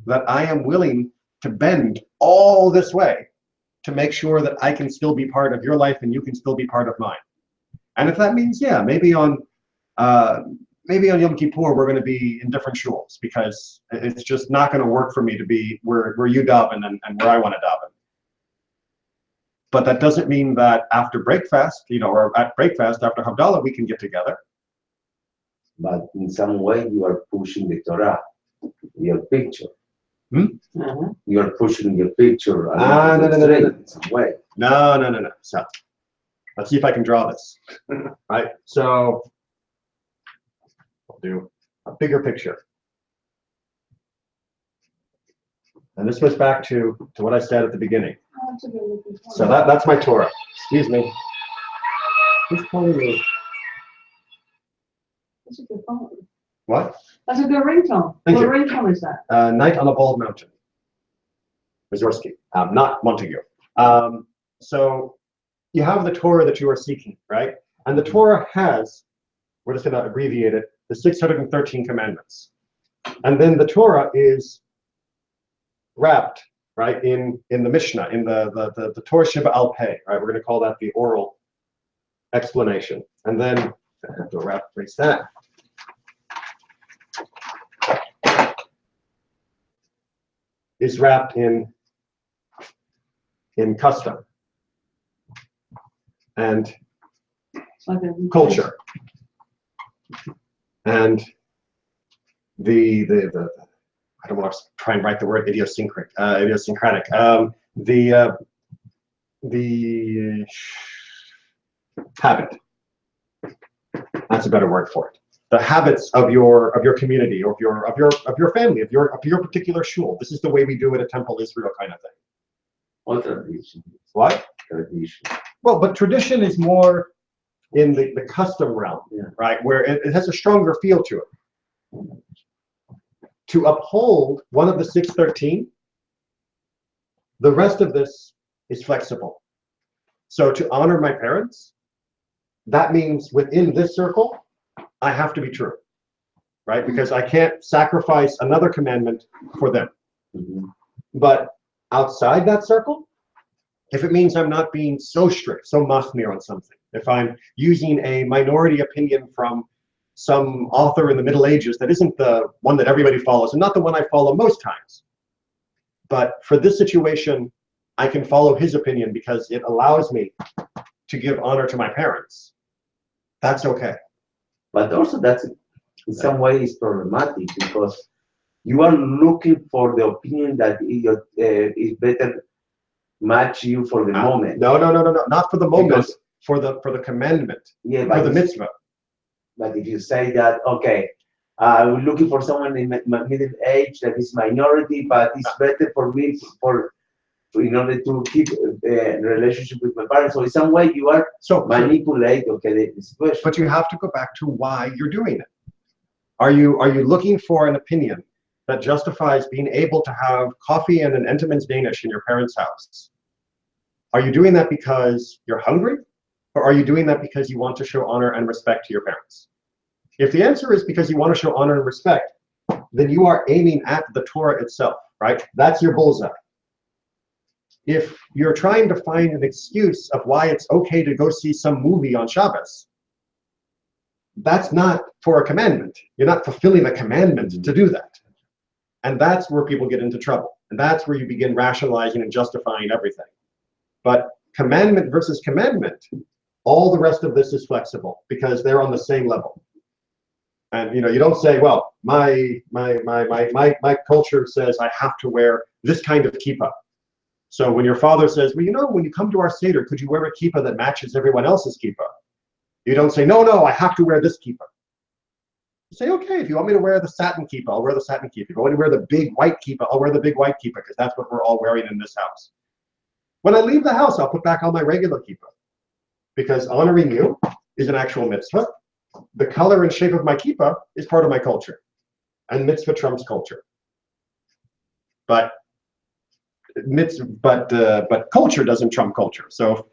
that I am willing to bend all this way to make sure that I can still be part of your life and you can still be part of mine. And if that means, maybe on Yom Kippur we're going to be in different shuls because it's just not going to work for me to be where you daven and where I want to daven. But that doesn't mean that after breakfast, or at breakfast after Havdalah, we can get together. But in some way, you are pushing the Torah, your picture. You are pushing your picture. No. In some way. No. So let's see if I can draw this. Right. So I'll do a bigger picture. And this goes back to what I said at the beginning. So that's my Torah. Excuse me. Who's calling me? That's a good phone. What? That's a good ringtone. Thank What you. ringtone is that? Night on a Bald Mountain. Mussorgsky, not Montague. So you have the Torah that you are seeking, right? And the Torah has, we're just going to abbreviate it, the 613 commandments. And then the Torah is wrapped, right, in the Mishnah, in the Torah Sheba Al Peh, right? We're going to call that the oral explanation. And then I have to erase that. Is wrapped in custom and culture and the I don't want to try and write the word idiosyncratic. The habit. That's a better word for it. The habits of your community, or of your family, of your particular shul. This is the way we do it at Temple Israel, kind of thing. What tradition? What? Tradition. Well, but tradition is more in the custom realm, right? Where it has a stronger feel to it. To uphold one of the 613, the rest of this is flexible. So to honor my parents, that means within this circle, I have to be true, right? Because I can't sacrifice another commandment for them. But outside that circle, if it means I'm not being so strict, so machmir on something, if I'm using a minority opinion from some author in the Middle Ages that isn't the one that everybody follows, and not the one I follow most times, but for this situation, I can follow his opinion because it allows me to give honor to my parents. That's okay. But also that's in some way is problematic because you are looking for the opinion that is better match you for the moment. No, not for the moment. Because, for the commandment. Yeah, for the mitzvah. But if you say that, okay, we're looking for someone in middle age that is minority, but it's better for me in order to keep a relationship with my parents. So in some way you are manipulate the situation. But you have to go back to why you're doing it. Are you looking for an opinion that justifies being able to have coffee and an Entenmann's Danish in your parents' house? Are you doing that because you're hungry? Or are you doing that because you want to show honor and respect to your parents? If the answer is because you want to show honor and respect, then you are aiming at the Torah itself, right? That's your bullseye. If you're trying to find an excuse of why it's okay to go see some movie on Shabbos, that's not for a commandment. You're not fulfilling a commandment to do that. And that's where people get into trouble. And that's where you begin rationalizing and justifying everything. But commandment versus commandment, all the rest of this is flexible because they're on the same level. And you don't say, well, my culture says I have to wear this kind of kippah. So when your father says, well, when you come to our Seder, could you wear a kippah that matches everyone else's kippah? You don't say, no, I have to wear this kippah. You say, okay, if you want me to wear the satin kippah, I'll wear the satin kippah. If you want me to wear the big white kippah, I'll wear the big white kippah, because that's what we're all wearing in this house. When I leave the house, I'll put back on my regular kippah, because honoring you is an actual mitzvah. The color and shape of my kippah is part of my culture, and mitzvah trumps culture. But culture doesn't trump culture. So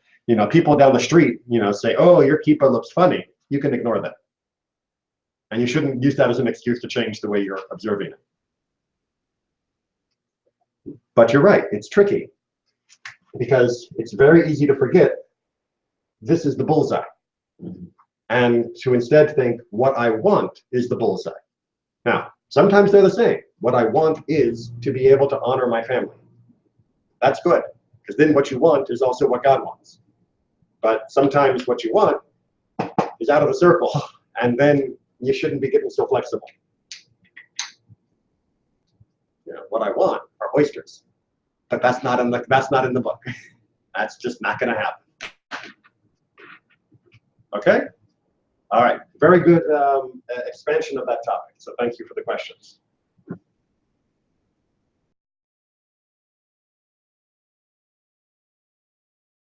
people down the street say, oh, your kippah looks funny, you can ignore that, and you shouldn't use that as an excuse to change the way you're observing it. But you're right, it's tricky, because it's very easy to forget this is the bullseye, and to instead think what I want is the bullseye. Now, sometimes they're the same. What I want is to be able to honor my family. That's good, because then what you want is also what God wants. But sometimes what you want is out of the circle, and then you shouldn't be getting so flexible. What I want are oysters, but that's not in the book. That's just not going to happen. Okay. All right. Very good expansion of that topic. So thank you for the questions.